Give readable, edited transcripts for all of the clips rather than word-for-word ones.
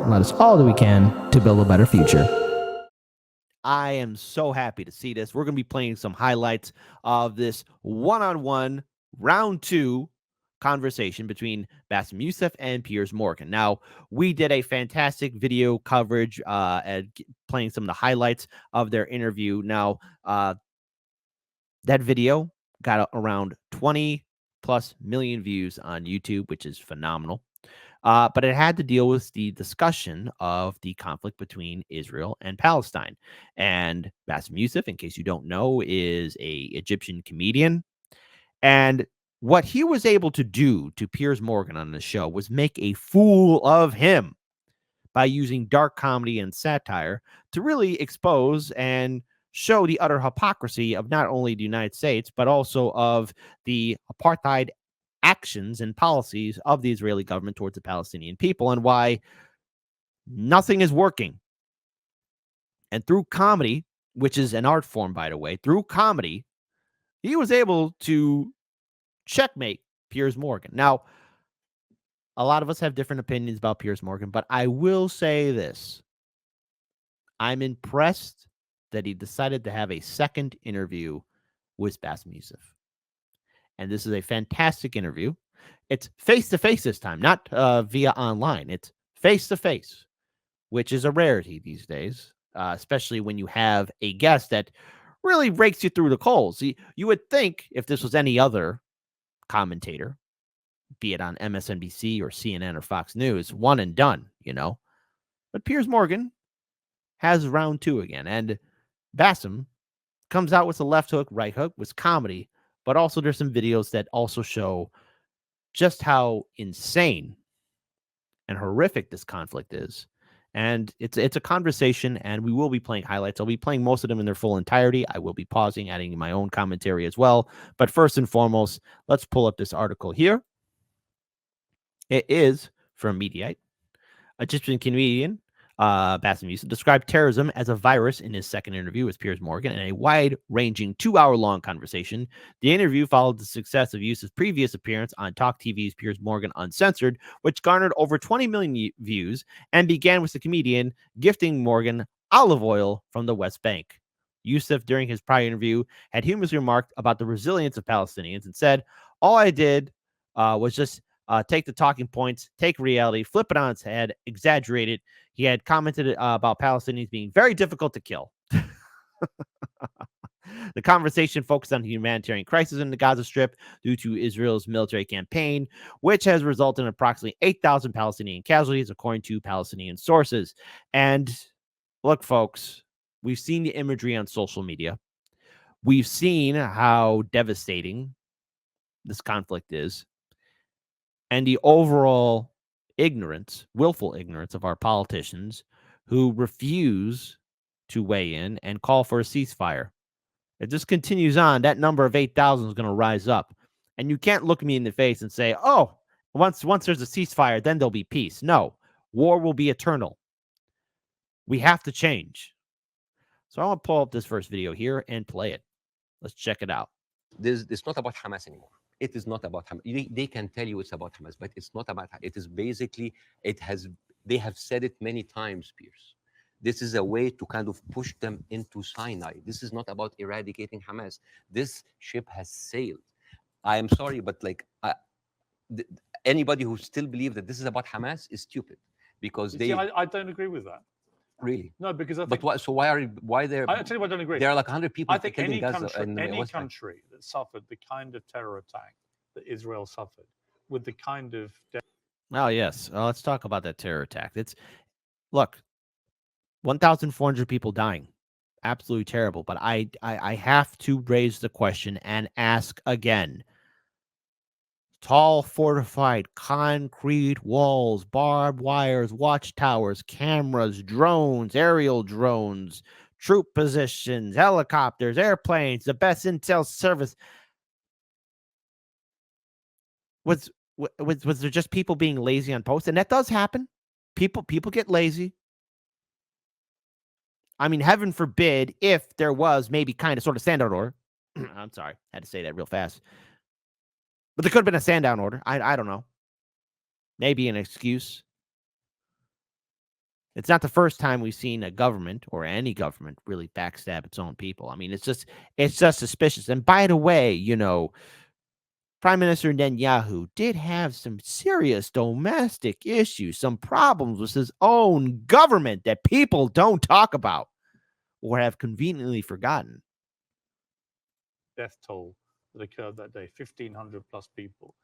and let us all do we can to build a better future. I am so happy to see this. We're going to be playing some highlights of this one-on-one round 2 conversation between Bassem Youssef and Piers Morgan. Now, we did a fantastic video coverage and playing some of the highlights of their interview. Now, that video got around 20 plus million views on YouTube, which is phenomenal. But it had to deal with the discussion of the conflict between Israel and Palestine. And Bassem Youssef, in case you don't know, is a Egyptian comedian. And what he was able to do to Piers Morgan on the show was make a fool of him by using dark comedy and satire to really expose and show the utter hypocrisy of not only the United States, but also of the apartheid actions and policies of the Israeli government towards the Palestinian people and why nothing is working. And through comedy, which is an art form, by the way, through comedy, he was able to checkmate Piers Morgan. Now, a lot of us have different opinions about Piers Morgan, but I will say this. I'm impressed that he decided to have a second interview with Bassem Youssef. And this is a fantastic interview. It's face-to-face this time, not via online. It's face-to-face, which is a rarity these days, especially when you have a guest that really rakes you through the coals. You would think if this was any other commentator, be it on MSNBC or CNN or Fox News, one and done, But Piers Morgan has round 2 again. And Bassem comes out with a left hook, right hook, with comedy, but also there's some videos that also show just how insane and horrific this conflict is. And it's a conversation, and we will be playing highlights. I'll be playing most of them in their full entirety. I will be pausing, adding my own commentary as well. But first and foremost, let's pull up this article here. It is from Mediaite. Egyptian comedian Bassem Youssef described terrorism as a virus in his second interview with Piers Morgan in a wide-ranging 2-hour-long conversation. The interview followed the success of Youssef's previous appearance on Talk TV's Piers Morgan Uncensored, which garnered over 20 million views and began with the comedian gifting Morgan olive oil from the West Bank. Youssef, during his prior interview, had humorously remarked about the resilience of Palestinians and said, "All I did was just take the talking points, take reality, flip it on its head, exaggerate it." He had commented about Palestinians being very difficult to kill. The conversation focused on the humanitarian crisis in the Gaza Strip due to Israel's military campaign, which has resulted in approximately 8,000 Palestinian casualties, according to Palestinian sources. And look, folks, we've seen the imagery on social media. We've seen how devastating this conflict is. And the overall ignorance, willful ignorance of our politicians who refuse to weigh in and call for a ceasefire. If this continues on, that number of 8,000 is going to rise up. And you can't look me in the face and say, oh, once there's a ceasefire, then there'll be peace. No, war will be eternal. We have to change. So I want to pull up this first video here and play it. Let's check it out. It's not about Hamas anymore. It is not about Hamas. They can tell you it's about Hamas, but it's not about. It is basically. They have said it many times, Piers. This is a way to kind of push them into Sinai. This is not about eradicating Hamas. This ship has sailed. I am sorry, but anybody who still believes that this is about Hamas is stupid, because I don't agree with that. Really? No, because I think. But why they're? I tell you, I don't agree. There are like 100 people. I think any country that suffered the kind of terror attack that Israel suffered, with the kind of. Oh yes, let's talk about that terror attack. Look, 1,400 people dying, absolutely terrible. But I have to raise the question and ask again. Tall, fortified, concrete walls, barbed wires, watchtowers, cameras, drones, aerial drones, troop positions, helicopters, airplanes, the best intel service. Was there just people being lazy on post? And that does happen. People get lazy. I mean, heaven forbid if there was maybe kind of sort of standout order. I'm sorry, had to say that real fast. But there could have been a stand-down order. I don't know. Maybe an excuse. It's not the first time we've seen a government or any government really backstab its own people. I mean, it's just suspicious. And by the way, you know, Prime Minister Netanyahu did have some serious domestic issues, some problems with his own government that people don't talk about or have conveniently forgotten. Death toll that occurred that day, 1,500 plus people,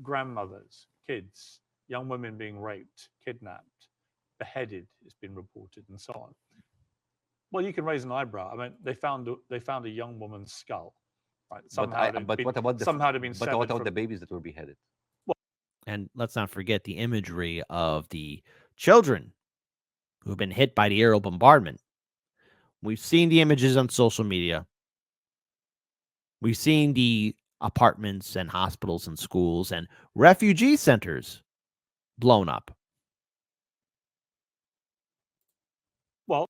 grandmothers, kids, young women being raped, kidnapped, beheaded, it's been reported, and so on. Well, you can raise an eyebrow. I mean, they found a young woman's skull, right? Somehow, But what about somehow it had been but severed what about from- the babies that were beheaded? And let's not forget the imagery of the children who've been hit by the aerial bombardment. We've seen the images on social media. We've seen the apartments and hospitals and schools and refugee centers blown up. Well,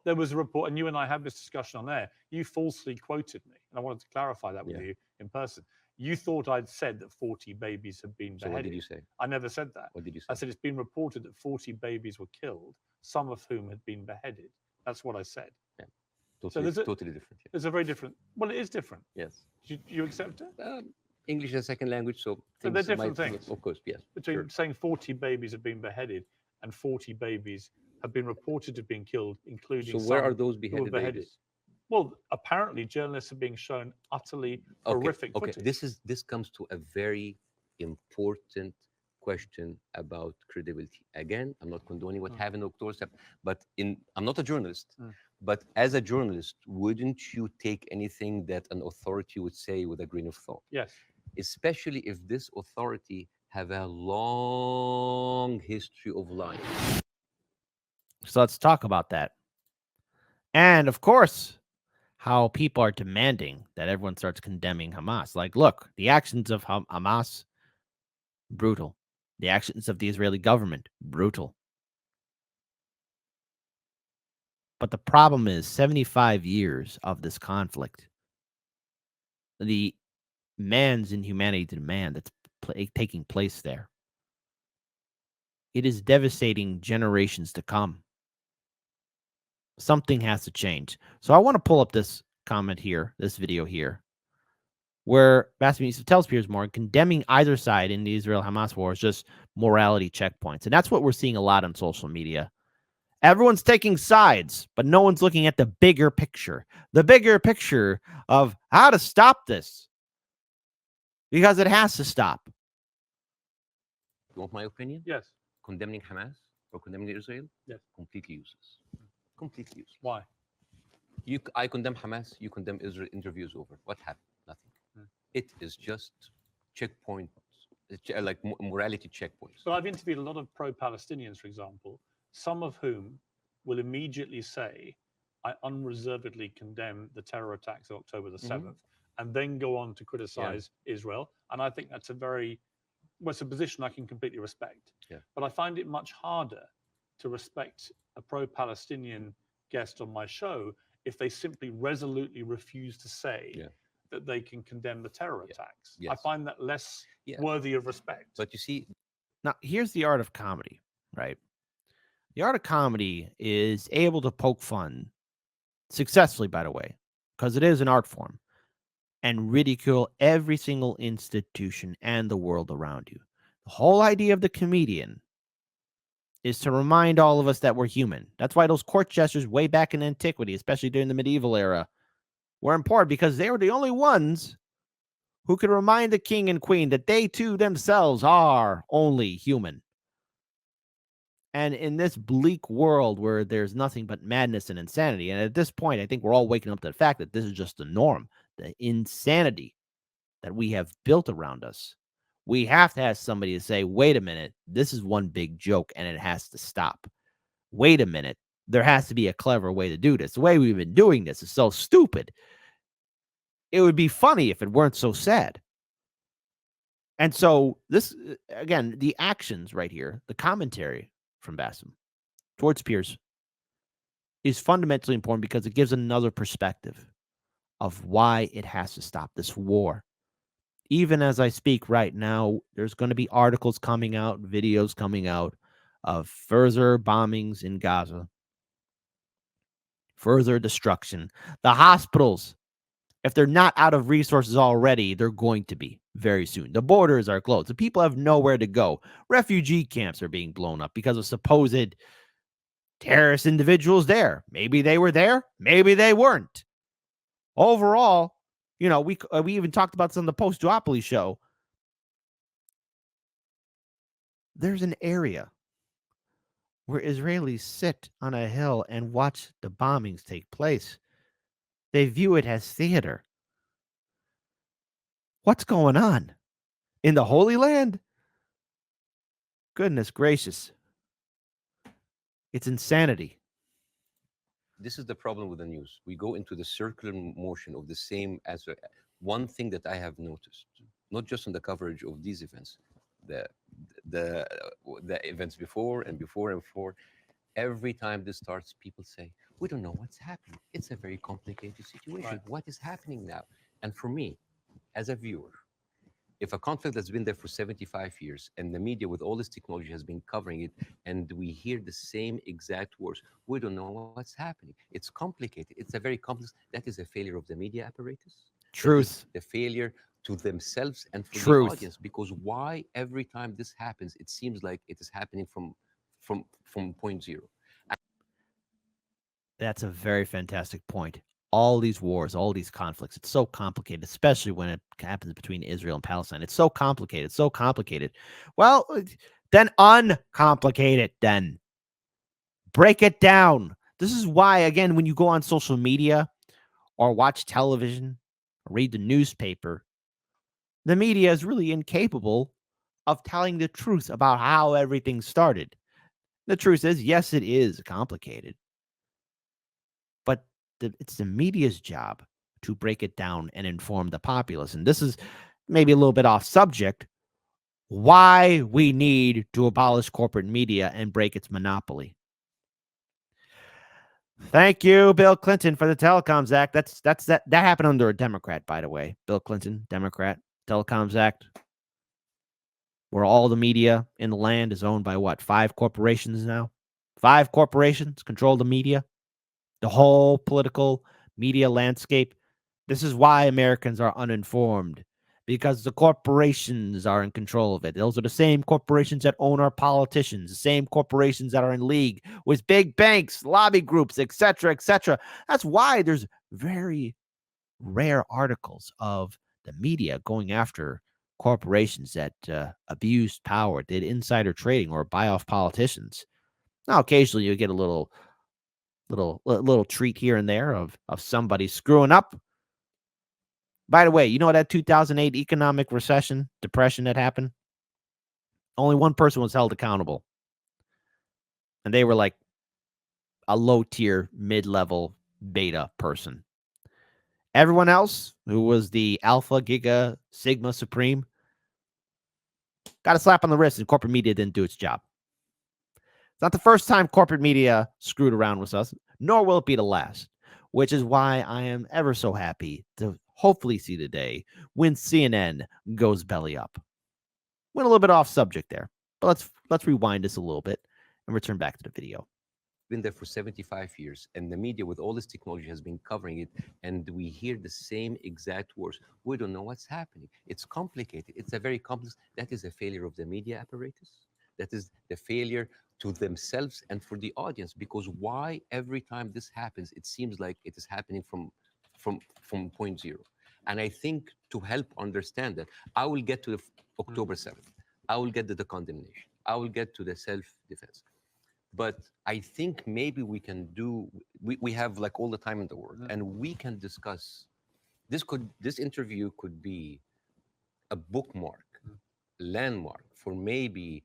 there was a report, and you and I had this discussion on air. You falsely quoted me, and I wanted to clarify that with you in person. You thought I'd said that 40 babies had been So beheaded. what did you say? I never said that. What did you say? I said it's been reported that 40 babies were killed, some of whom had been beheaded. That's what I said. Totally, there's a- totally different. Yeah. It's a very different. Well, it is different. Yes. You accept it? English is a second language, so So they're things different might- things. Of course, yes. Between Sure. saying 40 babies have been beheaded and 40 babies have been reported to have been killed, including So where some are those who were beheaded beheaded. babies? Well, apparently journalists are being shown utterly horrific Okay. footage. This comes to a very important question about credibility. Again, I'm not condoning what happened in October 7th, but I'm not a journalist. But as a journalist, wouldn't you take anything that an authority would say with a grain of thought? Yes. Especially if this authority have a long history of lying. So let's talk about that. And of course, how people are demanding that everyone starts condemning Hamas. Like, look, the actions of Hamas, brutal. The actions of the Israeli government, brutal. But the problem is 75 years of this conflict. The man's inhumanity to man that's taking place there. It is devastating generations to come. Something has to change. So I want to pull up this comment here, this video here, where Bassem Youssef tells Piers Morgan condemning either side in the Israel-Hamas war is just morality checkpoints. And that's what we're seeing a lot on social media. Everyone's taking sides, but no one's looking at the bigger picture of how to stop this. Because it has to stop. You want my opinion? Yes. Condemning Hamas or condemning Israel? Yes. Completely useless. Completely useless. Why? I condemn Hamas, you condemn Israel, interviews over. What happened? Nothing. It is just checkpoints, like morality checkpoints. But I've interviewed a lot of pro-Palestinians, for example, some of whom will immediately say, I unreservedly condemn the terror attacks of October the 7th, and then go on to criticize Israel. And I think that's it's a position I can completely respect. Yeah. But I find it much harder to respect a pro-Palestinian guest on my show if they simply resolutely refuse to say that they can condemn the terror attacks. I find that less worthy of respect. But you see, now here's the art of comedy, right? The art of comedy is able to poke fun successfully, by the way, because it is an art form, and ridicule every single institution and the world around you. The whole idea of the comedian is to remind all of us that we're human. That's why those court jesters way back in antiquity, especially during the medieval era, were important, because they were the only ones who could remind the king and queen that they too themselves are only human. And in this bleak world where there's nothing but madness and insanity, and at this point, I think we're all waking up to the fact that this is just the norm, the insanity that we have built around us. We have to have somebody to say, wait a minute, this is one big joke and it has to stop. Wait a minute, there has to be a clever way to do this. The way we've been doing this is so stupid. It would be funny if it weren't so sad. And so this, again, the actions right here, the commentary from Bassem towards Piers is fundamentally important because it gives another perspective of why it has to stop this war. Even as I speak right now, there's going to be articles coming out, videos coming out of further bombings in Gaza, further destruction. The hospitals, if they're not out of resources already, they're going to be very soon. The borders are closed. The people have nowhere to go. Refugee camps are being blown up because of supposed terrorist individuals there. Maybe they were there. Maybe they weren't. Overall, you know, we even talked about this on the post-duopoly show. There's an area where Israelis sit on a hill and watch the bombings take place. They view it as theater. What's going on in the Holy Land? Goodness gracious. It's insanity. This is the problem with the news. We go into the circular motion of the same as one thing that I have noticed, not just on the coverage of these events, the the the events before and before and before. Every time this starts, people say, "We don't know what's happening. It's a very complicated situation. Right. What is happening now?" And for me, as a viewer, if a conflict that's been there for 75 years and the media with all this technology has been covering it and we hear the same exact words, we don't know what's happening. It's complicated. It's a very complex. That is a failure of the media apparatus. That is Truth. the failure to themselves and for Truth. the audience. Because why every time this happens, it seems like it is happening from point zero. That's a very fantastic point. All these wars, all these conflicts, it's so complicated, especially when it happens between Israel and Palestine. It's so complicated, so complicated. Well, then uncomplicate it, then. Break it down. This is why, again, when you go on social media or watch television or read the newspaper, the media is really incapable of telling the truth about how everything started. The truth is, yes, it is complicated, but it's the media's job to break it down and inform the populace. And this is maybe a little bit off subject, why we need to abolish corporate media and break its monopoly. Thank you, Bill Clinton, for the Telecoms Act. That happened under a Democrat, by the way. Bill Clinton, Democrat, Telecoms Act, where all the media in the land is owned by what? 5 corporations now? 5 corporations control the media, the whole political media landscape. This is why Americans are uninformed, because the corporations are in control of it. Those are the same corporations that own our politicians, the same corporations that are in league with big banks, lobby groups, etc., etc. That's why there's very rare articles of the media going after corporations that abused power, did insider trading, or buy off politicians. Now, occasionally you get a little treat here and there of somebody screwing up. By the way, you know that 2008 economic recession, depression that happened? Only one person was held accountable. And they were like a low tier, mid-level beta person. Everyone else, who was the alpha, giga, sigma, supreme, got a slap on the wrist and corporate media didn't do its job. It's not the first time corporate media screwed around with us, nor will it be the last, which is why I am ever so happy to hopefully see the day when CNN goes belly up. Went a little bit off subject there, but let's rewind this a little bit and return back to the video. Been there for 75 years and the media with all this technology has been covering it and we hear the same exact words, we don't know what's happening. It's complicated. It's a very complex. That is a failure of the media apparatus. That is the failure to themselves and for the audience. Because why every time this happens, it seems like it is happening from point zero. And I think to help understand that, I will get to the October 7th. I will get to the condemnation. I will get to the self-defense. But I think maybe we can do, we have like all the time in the world, and we can discuss, this interview could be a bookmark, landmark for maybe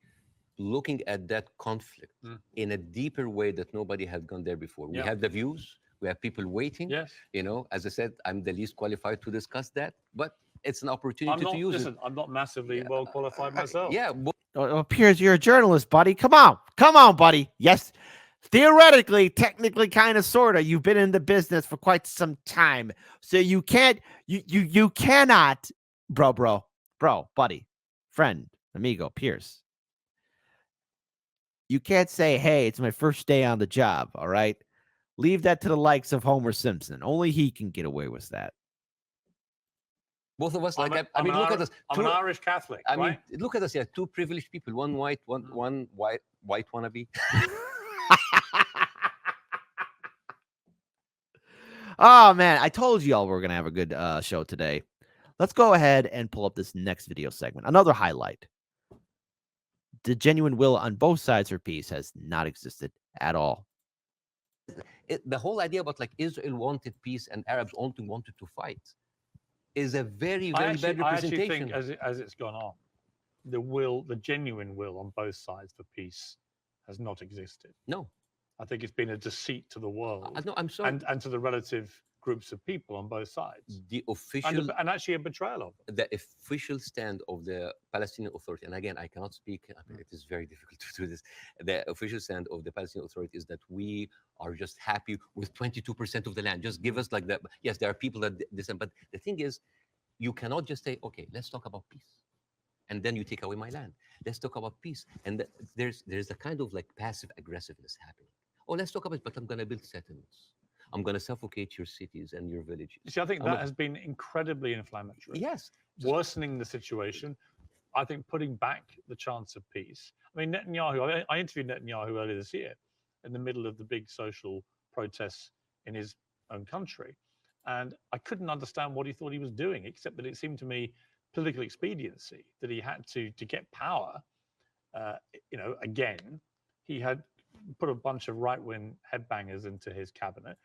looking at that conflict in a deeper way that nobody had gone there before. We Yeah. have the views, we have people waiting. Yes. You know, as I said, I'm the least qualified to discuss that, but it's an opportunity to use it. I'm not massively Yeah. well qualified myself. Yeah, Oh, Piers, you're a journalist, buddy. Come on, buddy. Yes, theoretically, technically, kind of, sorta. You've been in the business for quite some time, so you can't, you cannot, bro, buddy, friend, amigo, Piers. You can't say, hey, it's my first day on the job. All right. Leave that to the likes of Homer Simpson. Only he can get away with that. Both of us, like, I'm mean, look at us. I'm an Irish Catholic. I mean, right? look at us. Yeah, two privileged people. One white, one white wannabe. Oh, man. I told you all we're going to have a good show today. Let's go ahead and pull up this next video segment. Another highlight. The genuine will on both sides for peace has not existed at all. The whole idea about like Israel wanted peace and Arabs only wanted to fight is a very, very bad representation. I actually think as it's gone on, the genuine will on both sides for peace has not existed. No. I think it's been a deceit to the world. No, I'm sorry. And to the relative groups of people on both sides. The official and actually a betrayal of them. The official stand of the Palestinian Authority, and again, I cannot speak, I mean, it is very difficult to do this. The official stand of the Palestinian Authority is that we are just happy with 22% of the land. Just give us like that. Yes, there are people that dissent, but the thing is, you cannot just say, okay, let's talk about peace. And then you take away my land. Let's talk about peace. And there's a kind of like passive aggressiveness happening. Oh, let's talk about it, but I'm going to build settlements. I'm going to suffocate your cities and your villages. See, I think that has been incredibly inflammatory. Yes. Worsening the situation. I think putting back the chance of peace. I mean, Netanyahu, I interviewed Netanyahu earlier this year in the middle of the big social protests in his own country. And I couldn't understand what he thought he was doing, except that it seemed to me political expediency, that he had to get power. Again, he had put a bunch of right-wing headbangers into his cabinet.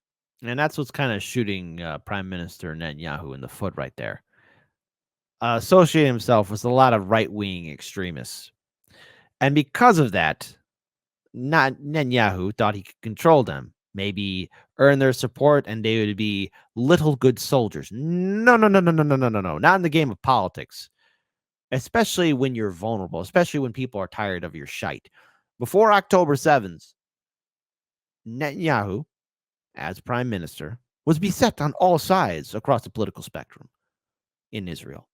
And that's what's kind of shooting Prime Minister Netanyahu in the foot right there. Associating himself with a lot of right-wing extremists. And because of that, Netanyahu thought he could control them, maybe earn their support, and they would be little good soldiers. No. Not in the game of politics. Especially when you're vulnerable, especially when people are tired of your shite. Before October 7th, Netanyahu, as prime minister, was beset on all sides across the political spectrum in Israel.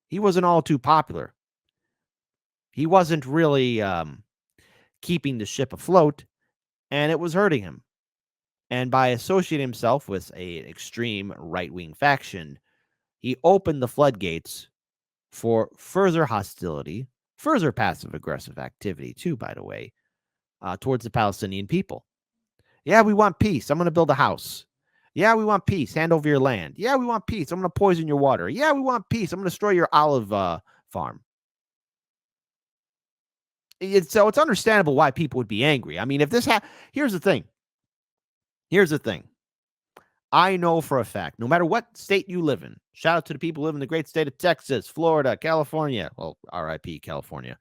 He wasn't all too popular. He wasn't really keeping the ship afloat, and it was hurting him. And by associating himself with an extreme right-wing faction, he opened the floodgates for further hostility, further passive-aggressive activity, too, by the way, towards the Palestinian people. Yeah, we want peace. I'm going to build a house. Yeah, we want peace. Hand over your land. Yeah, we want peace. I'm going to poison your water. Yeah, we want peace. I'm going to destroy your olive farm. So it's understandable why people would be angry. I mean, if this here's the thing. I know for a fact, no matter what state you live in, shout out to the people who live in the great state of Texas, Florida, California. Well, RIP California.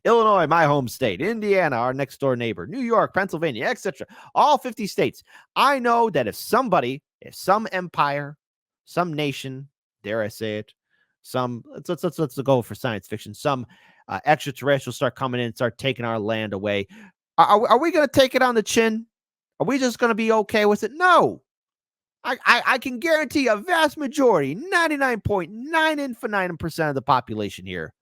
Illinois, my home state, Indiana, our next door neighbor, New York, Pennsylvania, etc. All 50 states. I know that if some empire, some nation, dare I say it, let's go for science fiction, some extraterrestrials start coming in and start taking our land away. Are we going to take it on the chin? Are we just going to be okay with it? No. I can guarantee a vast majority, 99.9% of the population here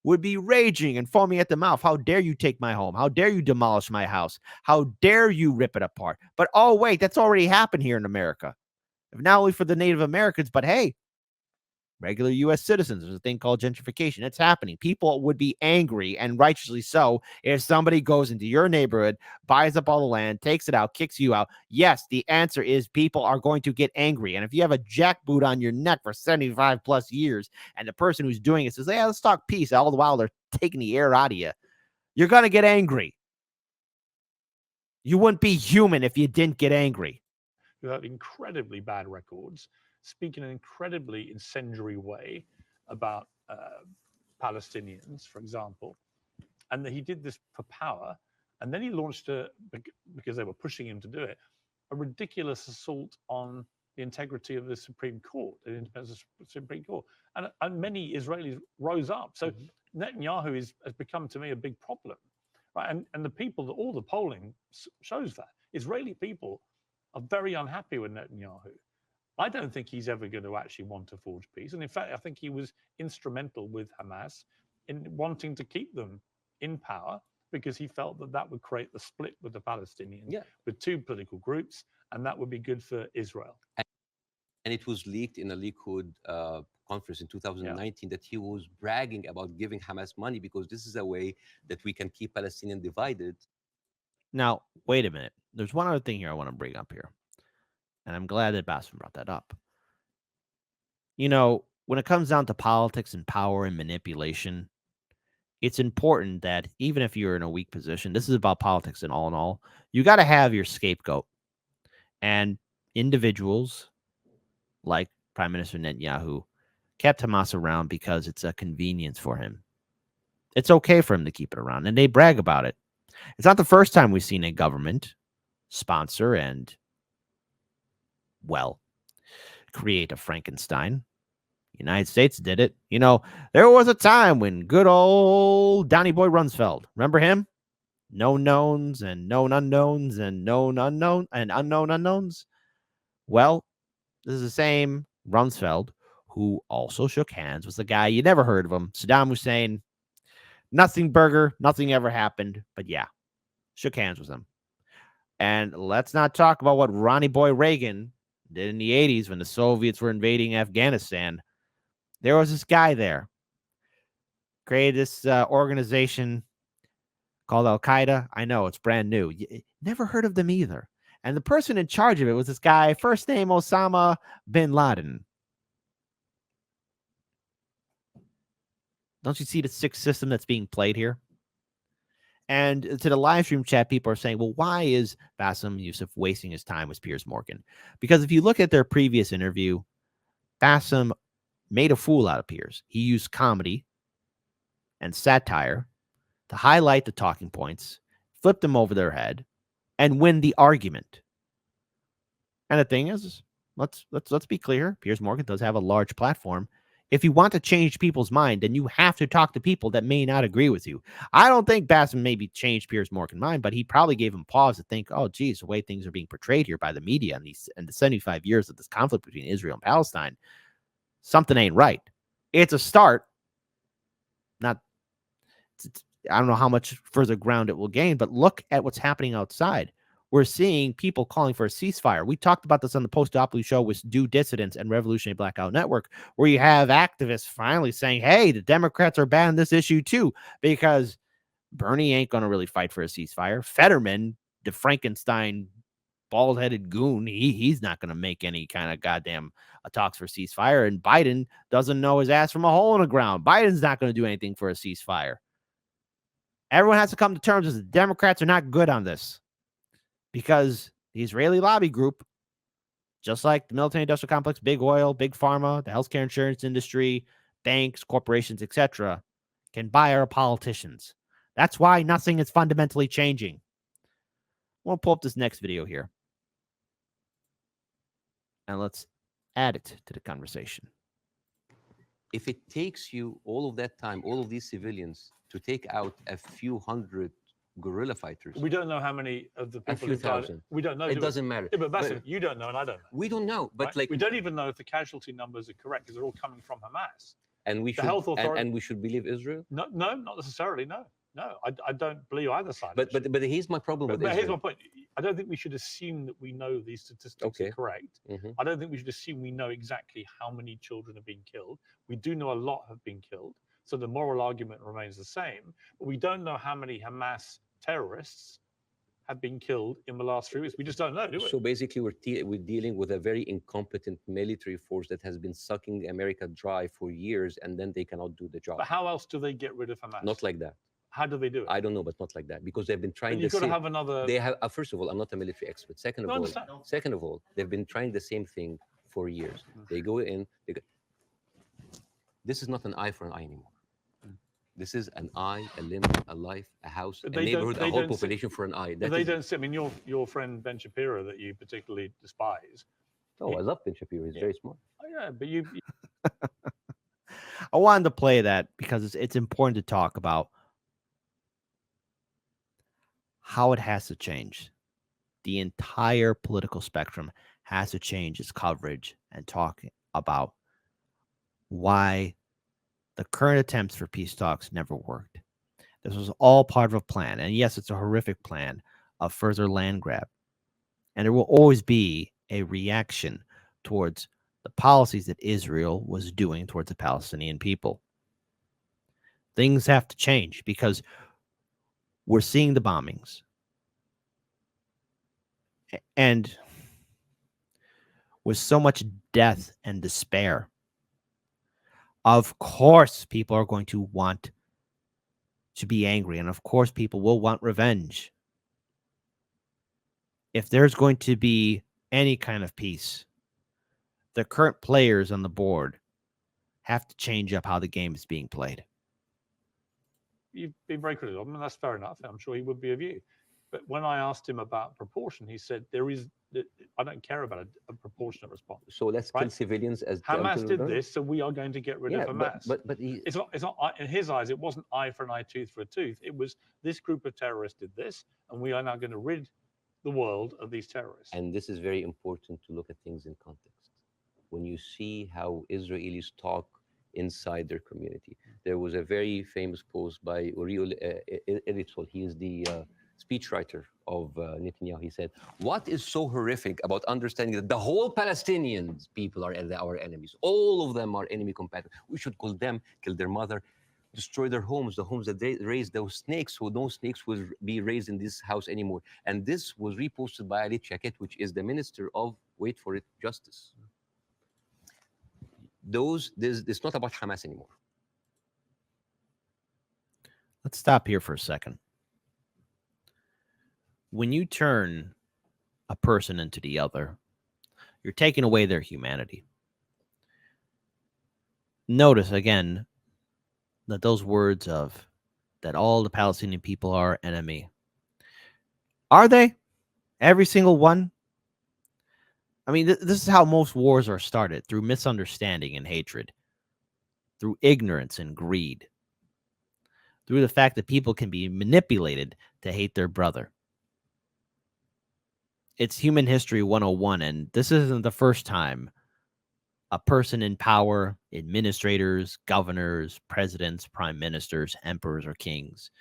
would be raging and foaming at the mouth. How dare you take my home? How dare you demolish my house? How dare you rip it apart? But oh, wait, that's already happened here in America. Not only for the Native Americans, but hey, regular U.S. citizens. There's a thing called gentrification. It's happening. People would be angry, and righteously so, if somebody goes into your neighborhood, buys up all the land, takes it out, kicks you out. Yes, the answer is people are going to get angry. And if you have a jackboot on your neck for 75 plus years, and the person who's doing it says, hey, let's talk peace, all the while they're taking the air out of you, you're going to get angry. You wouldn't be human if you didn't get angry. You have incredibly bad records, speak in an incredibly incendiary way about Palestinians, for example, and that he did this for power, and then he launched because they were pushing him to do it, a ridiculous assault on the integrity of the Supreme Court, the independence of the Supreme Court, and many Israelis rose up. So Netanyahu has become to me a big problem, right? And the people, all the polling shows that Israeli people are very unhappy with Netanyahu. I don't think he's ever going to actually want to forge peace. And in fact, I think he was instrumental with Hamas in wanting to keep them in power because he felt that that would create the split with the Palestinians, Yeah. with two political groups, and that would be good for Israel. And it was leaked in a Likud conference in 2019 that he was bragging about giving Hamas money because this is a way that we can keep Palestinians divided. Now, wait a minute. There's one other thing here I want to bring up here. And I'm glad that Bassem brought that up. You know, when it comes down to politics and power and manipulation, it's important that even if you're in a weak position, this is about politics and all in all, you got to have your scapegoat. And individuals like Prime Minister Netanyahu kept Hamas around because it's a convenience for him. It's okay for him to keep it around, and they brag about it. It's not the first time we've seen a government sponsor and, well, create a Frankenstein. The United States did it. You know, there was a time when good old Donny Boy Rumsfeld, remember him? Known knowns and known unknowns and known unknown and unknown unknowns. Well, this is the same Rumsfeld who also shook hands with the guy you never heard of him, Saddam Hussein. Nothing burger, nothing ever happened, but yeah, shook hands with him. And let's not talk about what Ronnie Boy Reagan did in the 80s when the Soviets were invading Afghanistan. There was this guy there, created this organization called Al-Qaeda. I know, it's brand new. Never heard of them either. And the person in charge of it was this guy, first name Osama bin Laden. Don't you see the sick system that's being played here? And to the live stream chat, people are saying, well, why is Bassem Youssef wasting his time with Piers Morgan? Because if you look at their previous interview, Bassem made a fool out of Piers. He used comedy and satire to highlight the talking points, flip them over their head, and win the argument. And the thing is, let's be clear. Piers Morgan does have a large platform. If you want to change people's mind, then you have to talk to people that may not agree with you. I don't think Bassem maybe changed Piers Morgan's mind, but he probably gave him pause to think, oh, geez, the way things are being portrayed here by the media and the 75 years of this conflict between Israel and Palestine, something ain't right. It's a start. I don't know how much further ground it will gain, but look at what's happening outside. We're seeing people calling for a ceasefire. We talked about this on the Post-Dopoly show with Due Dissidents and Revolutionary Blackout Network, where you have activists finally saying, hey, the Democrats are bad on this issue too, because Bernie ain't going to really fight for a ceasefire. Fetterman, the Frankenstein bald-headed goon, he's not going to make any kind of goddamn talks for ceasefire. And Biden doesn't know his ass from a hole in the ground. Biden's not going to do anything for a ceasefire. Everyone has to come to terms with the Democrats are not good on this. Because the Israeli lobby group, just like the military-industrial complex, big oil, big pharma, the healthcare insurance industry, banks, corporations, etc., can buy our politicians. That's why nothing is fundamentally changing. We'll pull up this next video here. And let's add it to the conversation. If it takes you all of that time, all of these civilians, to take out a few hundred guerrilla fighters. We don't know how many of the people who died. We don't know. It doesn't matter. Yeah, but Bassem, you don't know and I don't know. We don't know. But right? like we don't even know if the casualty numbers are correct because they're all coming from Hamas. And we should and we should believe Israel? No, not necessarily. No. I don't believe either side. But here's my problem with Israel. Here's my point. I don't think we should assume that we know these statistics are correct. Mm-hmm. I don't think we should assume we know exactly how many children are being killed. We do know a lot have been killed. So the moral argument remains the same. But we don't know how many Hamas terrorists have been killed in the last 3 weeks. We just don't know, do we? So basically, we're dealing with a very incompetent military force that has been sucking America dry for years, and then they cannot do the job. But how else do they get rid of Hamas? Not like that. How do they do it? I don't know, but not like that, because they've been trying. But you've got to have another. They have. First of all, I'm not a military expert. Second of all, they've been trying the same thing for years. They go in. This is not an eye for an eye anymore. This is an eye, a limb, a life, a house, a neighborhood, a whole population for an eye. They don't see. I mean, your friend Ben Shapiro that you particularly despise. Oh, I love Ben Shapiro. He's very smart. Oh, yeah, but you. I wanted to play that because it's important to talk about how it has to change. The entire political spectrum has to change its coverage and talk about why the current attempts for peace talks never worked. This was all part of a plan. And yes, it's a horrific plan of further land grab. And there will always be a reaction towards the policies that Israel was doing towards the Palestinian people. Things have to change because we're seeing the bombings. And with so much death and despair, of course, people are going to want to be angry. And of course, people will want revenge. If there's going to be any kind of peace, the current players on the board have to change up how the game is being played. You've been very critical. I mean, that's fair enough. I'm sure he would be of you. But when I asked him about proportion, he said I don't care about a proportionate response. So let's kill civilians as Hamas did this, so we are going to get rid of Hamas. But it's not in his eyes. It wasn't eye for an eye, tooth for a tooth. It was this group of terrorists did this, and we are now going to rid the world of these terrorists. And this is very important to look at things in context. When you see how Israelis talk inside their community, there was a very famous post by Uriel Elitzol. He is the speechwriter of Netanyahu. He said, "What is so horrific about understanding that the whole Palestinian people are our enemies? All of them are enemy combatants. We should kill them, kill their mother, destroy their homes, the homes that they raised those snakes, so no snakes will be raised in this house anymore." And this was reposted by Ali Chaket, which is the minister of, wait for it, justice. It's not about Hamas anymore. Let's stop here for a second. When you turn a person into the other, you're taking away their humanity. Notice again that those words of that all the Palestinian people are enemy. Are they? Every single one? I mean, this is how most wars are started, through misunderstanding and hatred, through ignorance and greed, through the fact that people can be manipulated to hate their brother. It's human history 101, and this isn't the first time a person in power, administrators, governors, presidents, prime ministers, emperors, or kings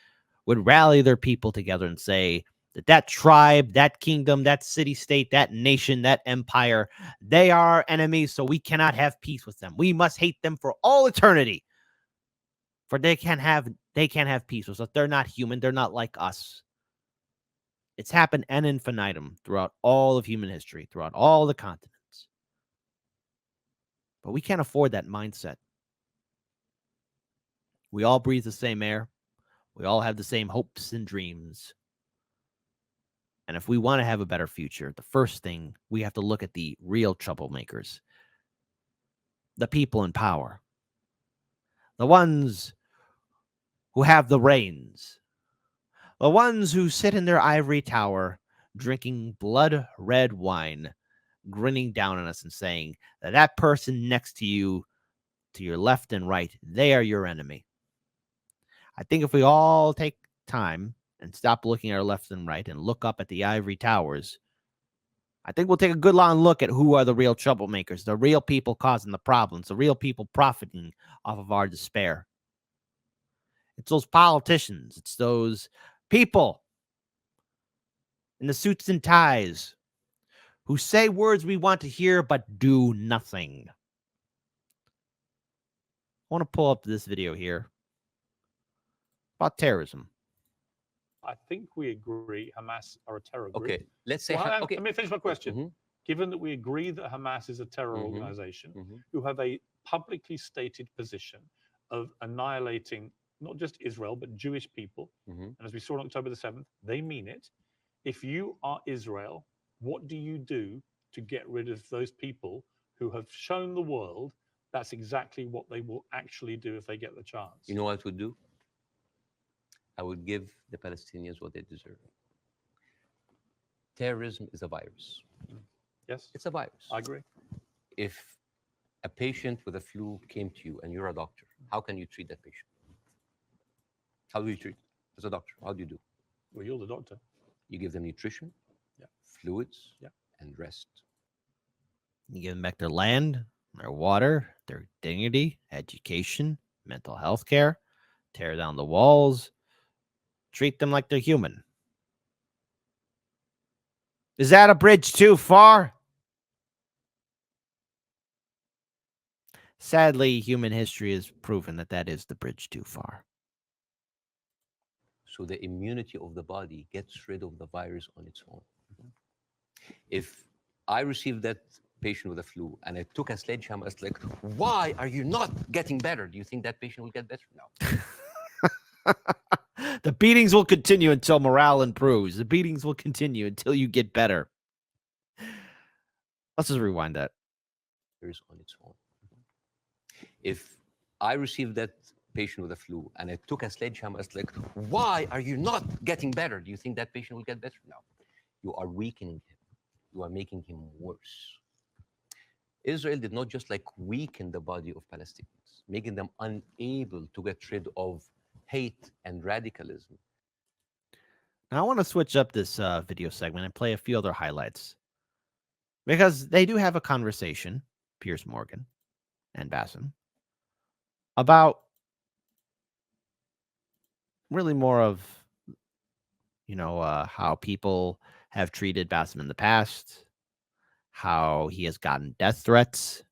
would rally their people together and say that tribe, that kingdom, that city-state, that nation, that empire, they are our enemies, so we cannot have peace with them. We must hate them for all eternity, for they can't have peace with us. They're not human. They're not like us. It's happened ad infinitum throughout all of human history, throughout all the continents. But we can't afford that mindset. We all breathe the same air. We all have the same hopes and dreams. And if we want to have a better future, the first thing, we have to look at the real troublemakers, the people in power, the ones who have the reins, the ones who sit in their ivory tower drinking blood-red wine, grinning down on us and saying that person next to you, to your left and right, they are your enemy. I think if we all take time and stop looking at our left and right and look up at the ivory towers, I think we'll take a good long look at who are the real troublemakers, the real people causing the problems, the real people profiting off of our despair. It's those politicians. It's those people in the suits and ties who say words we want to hear but do nothing. I want to pull up this video here about terrorism. I think we agree Hamas are a terror group. Okay, let's say... Let me finish my question. Given that we agree that Hamas is a terror organization who have a publicly stated position of annihilating not just Israel, but Jewish people. And as we saw on October the 7th, they mean it. If you are Israel, what do you do to get rid of those people who have shown the world that's exactly what they will actually do if they get the chance? You know what I would do? I would give the Palestinians what they deserve. Terrorism is a virus. Yes. It's a virus. I agree. If a patient with a flu came to you and you're a doctor, how can you treat that patient? How do you treat as a doctor? How do you do? Well, you're the doctor. You give them nutrition, fluids, and rest. You give them back their land, their water, their dignity, education, mental health care, tear down the walls, Treat them like they're human. Is that a bridge too far? Sadly, human history has proven that that is the bridge too far. So the immunity of the body gets rid of the virus on its own. If I received that patient with a flu and I took a sledgehammer, it's like, why are you not getting better? Do you think that patient will get better? No. The beatings will continue until morale improves. The beatings will continue until you get better. Let's just rewind that. Virus on its own. If I received that patient with a flu and I took a sledgehammer, it's like, why are you not getting better? Do you think that patient will get better? No. You are weakening him. You are making him worse. Israel did not just like weaken the body of Palestinians, making them unable to get rid of hate and radicalism. Now, I want to switch up this video segment and play a few other highlights because they do have a conversation, Piers Morgan and Bassem, about really more of, how people have treated Bassem in the past, how he has gotten death threats,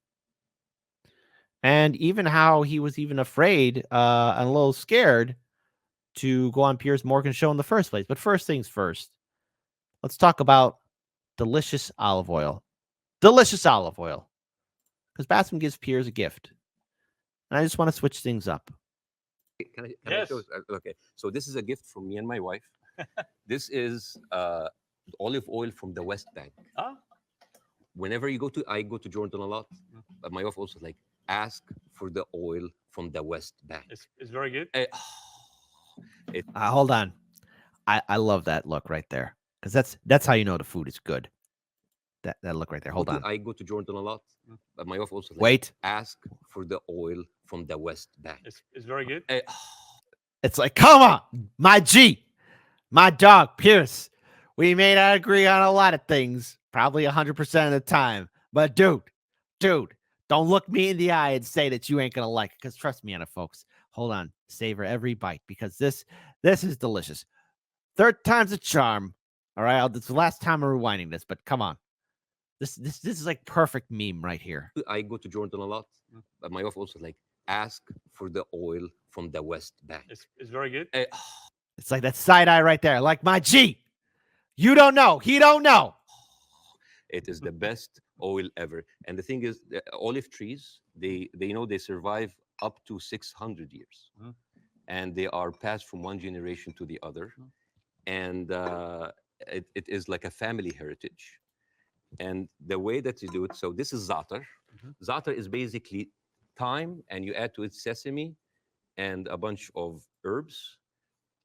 and even how he was even afraid and a little scared to go on Piers Morgan's show in the first place. But first things first, let's talk about delicious olive oil. Delicious olive oil. Because Bassem gives Piers a gift. And I just want to switch things up. Can I Yes. show? Okay. So this is a gift from me and my wife. This is olive oil from the West Bank. Ah, Whenever I go to Jordan a lot, but my wife also like ask for the oil from the West Bank. it's very good. Hold on. I love that look right there. Because that's how you know the food is good. That look right there. Hold on. I go to Jordan a lot, but my wife also like Wait. ask for the oil from the West Bank. It's very good. It's like, come on, my G, my dog, Piers. We may not agree on a lot of things, probably 100% of the time. But dude, don't look me in the eye and say that you ain't going to like it. Because trust me on it, folks. Hold on. Savor every bite because this is delicious. Third time's a charm. All right. It's the last time I'm rewinding this, but come on. This is like perfect meme right here. I go to Jordan a lot, but my wife also like ask for the oil from the West Bank. It's very good. It's like that side eye right there. Like my G. You don't know. He don't know. It is the best oil ever. And the thing is, the olive trees, they survive up to 600 years. And they are passed from one generation to the other. And it is like a family heritage. And the way that you do it, so this is za'atar. Za'atar is basically thyme, and you add to it sesame and a bunch of herbs.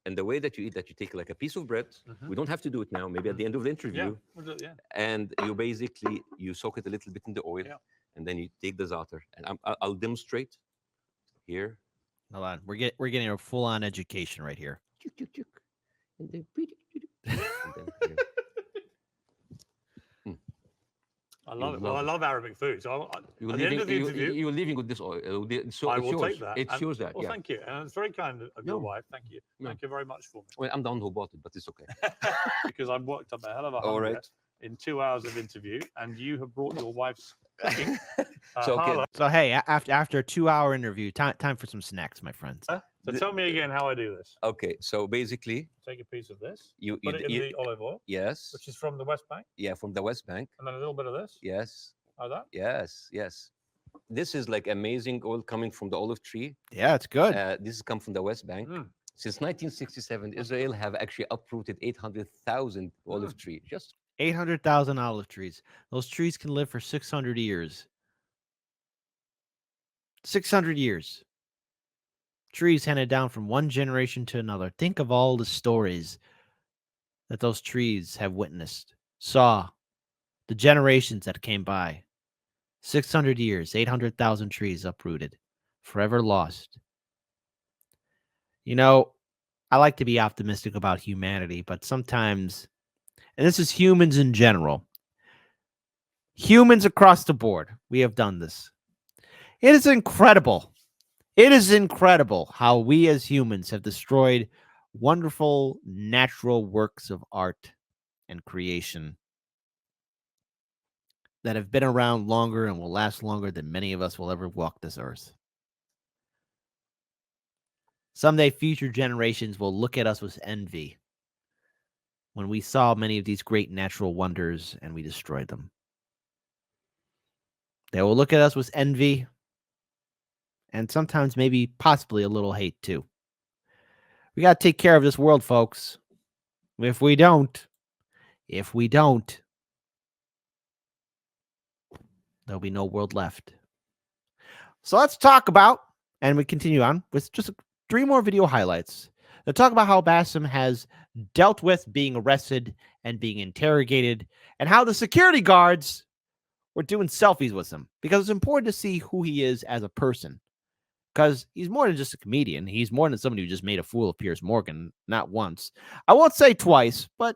And the way that you eat that, you take like a piece of bread. We don't have to do it now, maybe at the end of the interview. Yeah, we'll do it, yeah. And you soak it a little bit in the oil, and then you take the za'atar. And I'll demonstrate here. Hold on. We're getting a full-on education right here. And then, and then here. I love it. love Well, I it. love Arabic food. So You're at the end of the interview, you're leaving with this oil. So I it's will yours. take that. It's and- yours. That Well, yeah. thank you. And it's very kind of No. your wife. Thank you. No. Thank you very much for me. Well, I'm the one who bought it, but it's okay. Because I've worked up a hell of a All hunger right. in 2 hours of interview, and you have brought your wife's cooking. So, okay. Hala. So hey, after a 2-hour interview, time for some snacks, my friends. So tell me again how I do this. Okay, so basically, Take a piece of this, you put it in the olive oil, yes, which is from the West Bank, yeah, from the West Bank, and then a little bit of this, yes, like that. yes. This is like amazing oil coming from the olive tree. Yeah, it's good. This has come from the West Bank. Mm. Since 1967, Israel have actually uprooted 800,000 olive trees. Just 800,000 olive trees. Those trees can live for 600 years. 600 years. Trees handed down from one generation to another. Think of all the stories that those trees have witnessed, saw, the generations that came by. 600 years, 800,000 trees uprooted, forever lost. You know, I like to be optimistic about humanity, but sometimes, and this is humans in general, humans across the board, we have done this. It is incredible. It is incredible how we as humans have destroyed wonderful natural works of art and creation that have been around longer and will last longer than many of us will ever walk this earth. Someday, future generations will look at us with envy when we saw many of these great natural wonders and we destroyed them. They will look at us with envy and sometimes maybe possibly a little hate too. We got to take care of this world, folks. If we don't, there'll be no world left. So let's talk about, and we continue on with just 3 more video highlights. They'll talk about how Bassem has dealt with being arrested and being interrogated, and how the security guards were doing selfies with him, because it's important to see who he is as a person. Because he's more than just a comedian. He's more than somebody who just made a fool of Piers Morgan, not once. I won't say twice, but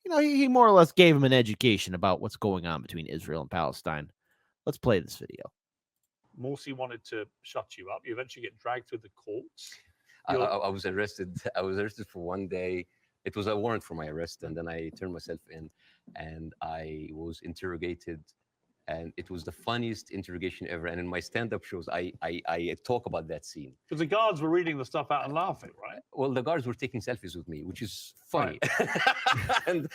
he more or less gave him an education about what's going on between Israel and Palestine. Let's play this video. Morsi wanted to shut you up. You eventually get dragged through the courts. I was arrested. I was arrested for 1 day. It was a warrant for my arrest, and then I turned myself in, and I was interrogated, and it was the funniest interrogation ever. And in my stand-up shows, I talk about that scene. Because the guards were reading the stuff out and laughing, right? Well, the guards were taking selfies with me, which is funny, and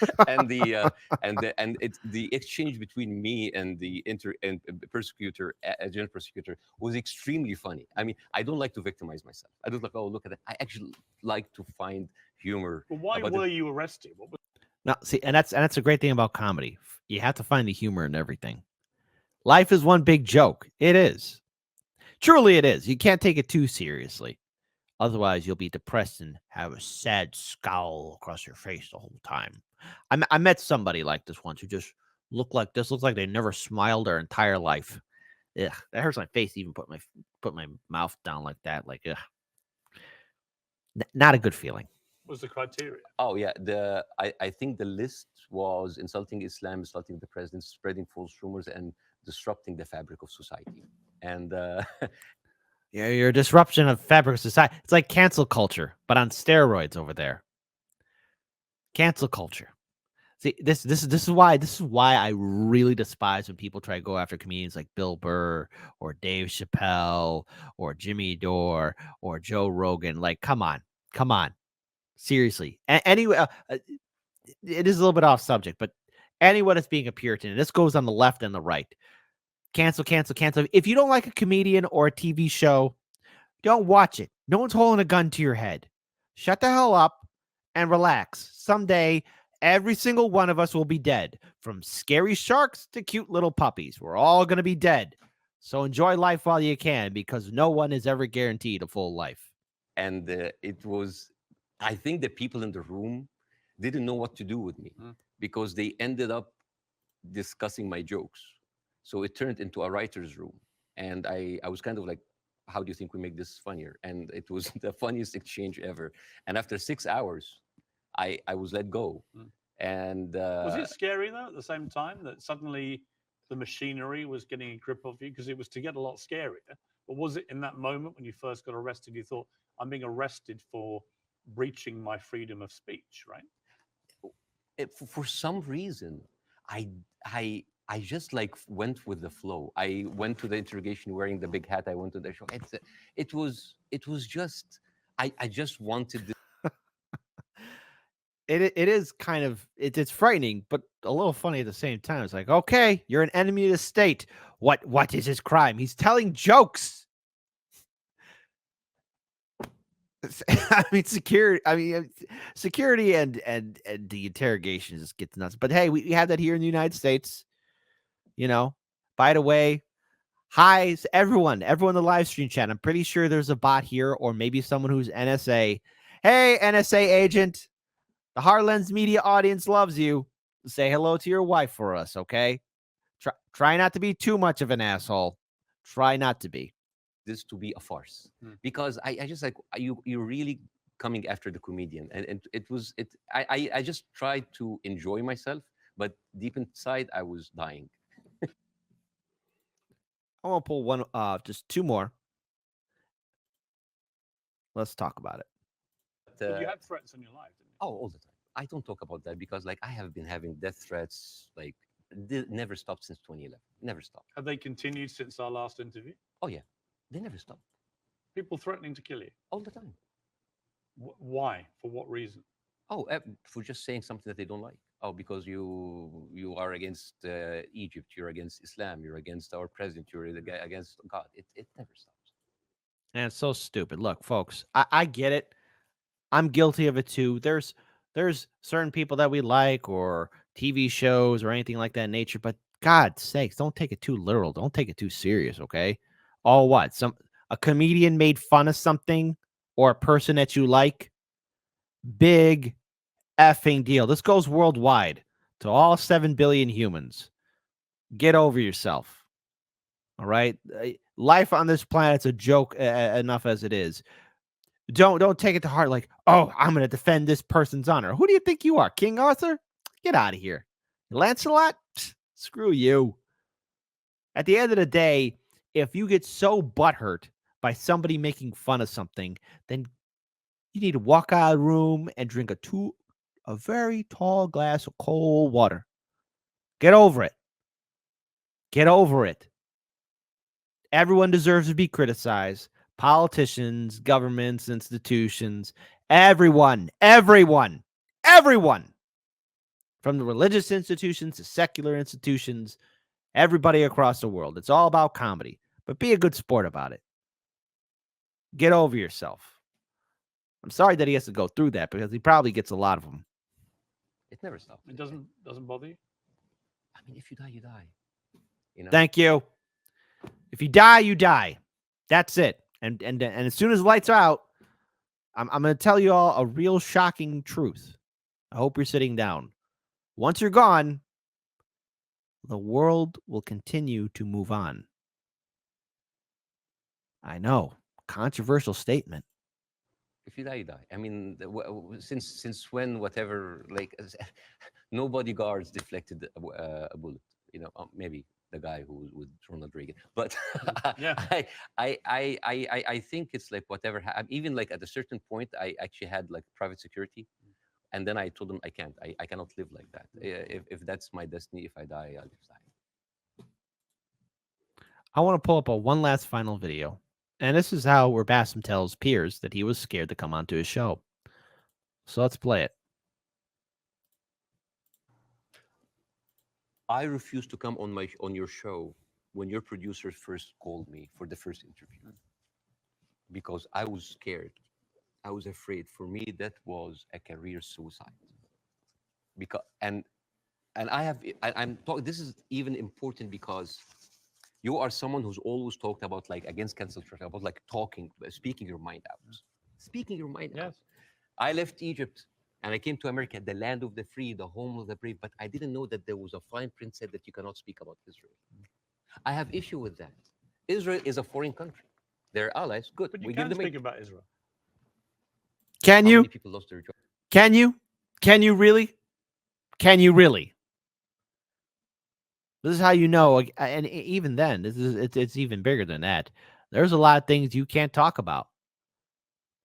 the exchange between me and the prosecutor, general prosecutor, was extremely funny. I mean, I don't like to victimize myself. I don't like, oh, look at that. I actually like to find humor. But why were you arrested? What was... Now, see, and that's a great thing about comedy. You have to find the humor in everything. Life is one big joke. It is. Truly it is. You can't take it too seriously. Otherwise, you'll be depressed and have a sad scowl across your face the whole time. I met somebody like this once who just looked like this. Looks like they never smiled their entire life. Ugh, that hurts my face. Even put my mouth down like that. Like, ugh. Not a good feeling. What was the criteria? Oh yeah, I think the list was insulting Islam, insulting the president, spreading false rumors, and disrupting the fabric of society. And yeah, you're a disruption of fabric of society. It's like cancel culture, but on steroids over there. Cancel culture. See, this is why I really despise when people try to go after comedians like Bill Burr or Dave Chappelle or Jimmy Dore or Joe Rogan. Like, come on. Seriously. Anyway, it is a little bit off subject, but anyone that's being a Puritan, and this goes on the left and the right. Cancel. If you don't like a comedian or a TV show, don't watch it. No one's holding a gun to your head. Shut the hell up and relax. Someday, every single one of us will be dead. From scary sharks to cute little puppies. We're all going to be dead. So enjoy life while you can, because no one is ever guaranteed a full life. And it was, I think the people in the room didn't know what to do with me because they ended up discussing my jokes. So it turned into a writer's room. And I was kind of like, how do you think we make this funnier? And it was the funniest exchange ever. And after 6 hours, I was let go. And was it scary though at the same time that suddenly the machinery was getting a grip of you? Because it was to get a lot scarier. But was it in that moment when you first got arrested, you thought, I'm being arrested for breaching my freedom of speech, right? For some reason, I just like went with the flow. I went to the interrogation wearing the big hat. I went to the show. It was just I just wanted this. It is kind of it's frightening, but a little funny at the same time. It's like, okay, you're an enemy of the state. What is his crime? He's telling jokes. I mean, security and the interrogation just gets nuts. But hey, we have that here in the United States. By the way, hi everyone in the live stream chat. I'm pretty sure there's a bot here, or maybe someone who's NSA. Hey, NSA agent, the Harlan's media audience loves you. Say hello to your wife for us, okay? Try not to be too much of an asshole. Try not to be. This to be a farce because I just like you're really coming after the comedian, and I just tried to enjoy myself, but deep inside I was dying. I want to pull one, just 2 more. Let's talk about it. But you had threats on your life, didn't you? oh, all the time. I don't talk about that because like I have been having death threats like never stopped since 2011. Never stopped. Have they continued since our last interview? Oh yeah, they never stopped. People threatening to kill you. All the time. Why? For what reason? Oh, for just saying something that they don't like. Oh, because you are against Egypt, you're against Islam, you're against our president, you're against God. It never stops. And it's so stupid. Look, folks, I get it. I'm guilty of it too. There's certain people that we like or TV shows or anything like that nature, but God's sakes, don't take it too literal. Don't take it too serious, okay? All what? A comedian made fun of something or a person that you like? Big effing deal. This goes worldwide to all 7 billion humans. Get over yourself. All right? Life on this planet's a joke enough as it is. Don't take it to heart like, oh, I'm going to defend this person's honor. Who do you think you are, King Arthur? Get out of here. Lancelot? Psst, screw you. At the end of the day, if you get so butthurt by somebody making fun of something, then you need to walk out of the room and drink a very tall glass of cold water. Get over it. Get over it. Everyone deserves to be criticized. Politicians, governments, institutions, everyone. From the religious institutions to secular institutions, everybody across the world. It's all about comedy, but be a good sport about it. Get over yourself. I'm sorry that he has to go through that because he probably gets a lot of them. It never stops. It doesn't bother you? I mean, if you die, you die. You know? Thank you. If you die, you die. That's it. And as soon as lights are out, I'm going to tell you all a real shocking truth. I hope you're sitting down. Once you're gone, the world will continue to move on. I know, controversial statement. If you die, you die. I mean, since when, whatever, like, nobody guards deflected a bullet. You know, maybe the guy who was with Ronald Reagan. But Yeah. I think it's like whatever. Even like at a certain point, I actually had like private security, and then I told them I can't. I cannot live like that. If that's my destiny, if I die, I'll just die. I want to pull up one last final video. And this is where Bassem tells Piers that he was scared to come onto his show. So let's play it. I refused to come on your show when your producers first called me for the first interview because I was scared. I was afraid. For me, that was a career suicide. Because I'm talking. This is even important because you are someone who's always talked about like against cancel culture, about like speaking your mind out, speaking your mind out. Yes. I left Egypt and I came to America, the land of the free, the home of the brave. But I didn't know that there was a fine print said that you cannot speak about Israel. I have issue with that. Israel is a foreign country. They're allies. Good. But you we can give them. speak about Israel. Can How you? many people lost their job? Can you? Can you really? Can you really? This is how you know, and even then, it's even bigger than that. There's a lot of things you can't talk about.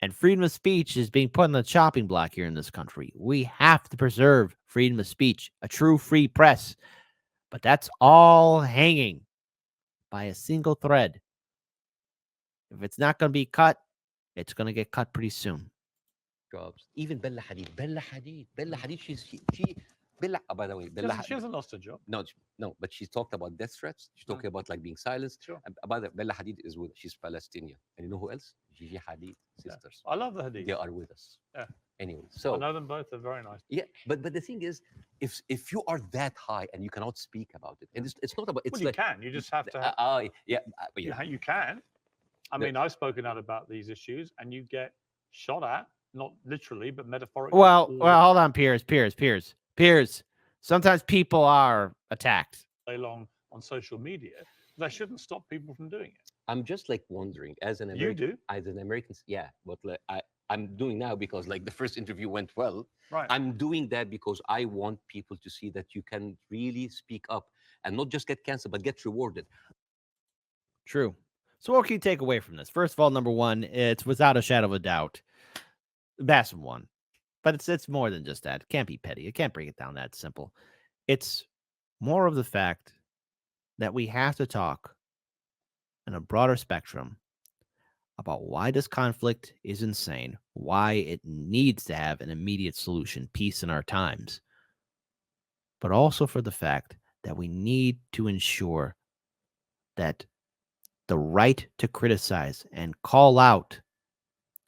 And freedom of speech is being put on the chopping block here in this country. We have to preserve freedom of speech, a true free press. But that's all hanging by a single thread. If it's not going to be cut, it's going to get cut pretty soon. Jobs. Even Bella Hadid, she Bella. Oh, by the way, Bella. She hasn't lost her job. No, but she talked about death threats. She's talking about like being silenced. Sure. By the way, Bella Hadid she's Palestinian, and you know who else? Gigi Hadid sisters. I love the Hadith. They are with us. Yeah. Anyway, I so know them both. They're very nice. yeah, but the thing is, if you are that high and you cannot speak about it, and it's not about it's Well, you like can. You just have to. You can. I mean, I've spoken out about these issues, and you get shot at, not literally, but metaphorically. Well, hold on, Piers. Sometimes people are attacked. Day long on social media. That shouldn't stop people from doing it. I'm just like wondering, as an You American, do. as an American, yeah, but like, I'm doing now because like the first interview went well. Right. I'm doing that because I want people to see that you can really speak up and not just get canceled, but get rewarded. True. So what can you take away from this? First of all, number one, it's without a shadow of a doubt Bassem won. But it's more than just that. It can't be petty. It can't break it down that simple. It's more of the fact that we have to talk in a broader spectrum about why this conflict is insane, why it needs to have an immediate solution, peace in our times, but also for the fact that we need to ensure that the right to criticize and call out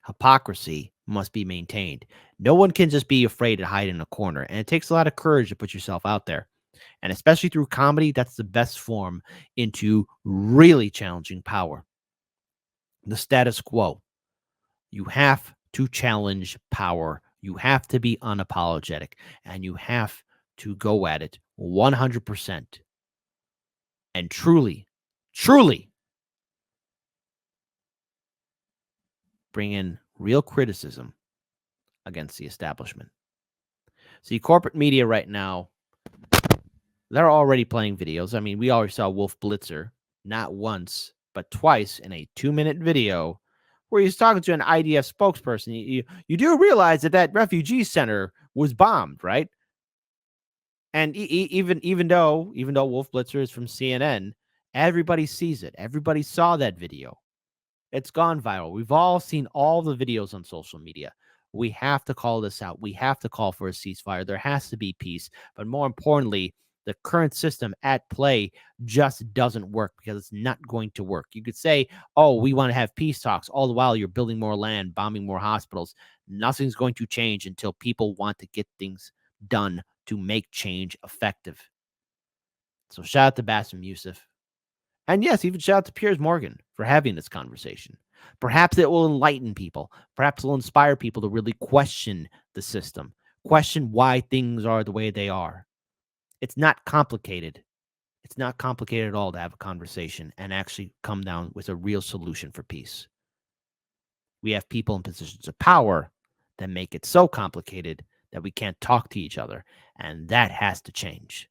hypocrisy must be maintained. No one can just be afraid to hide in a corner, and it takes a lot of courage to put yourself out there. And especially through comedy, that's the best form into really challenging power. The status quo. You have to challenge power. You have to be unapologetic, and you have to go at it 100% and truly, truly bring in real criticism against the establishment. See, corporate media right now, they're already playing videos. I mean, we already saw Wolf Blitzer not once, but twice in a 2-minute video where he's talking to an IDF spokesperson. You do realize that refugee center was bombed, right? And even though Wolf Blitzer is from CNN, everybody sees it. Everybody saw that video. It's gone viral. We've all seen all the videos on social media. We have to call this out. We have to call for a ceasefire. There has to be peace. But more importantly, the current system at play just doesn't work because it's not going to work. You could say, oh, we want to have peace talks. All the while you're building more land, bombing more hospitals. Nothing's going to change until people want to get things done to make change effective. So shout out to Bassem Youssef. And yes, even shout out to Piers Morgan for having this conversation. Perhaps it will enlighten people. Perhaps it will inspire people to really question the system, question why things are the way they are. It's not complicated. It's not complicated at all to have a conversation and actually come down with a real solution for peace. We have people in positions of power that make it so complicated that we can't talk to each other, and that has to change.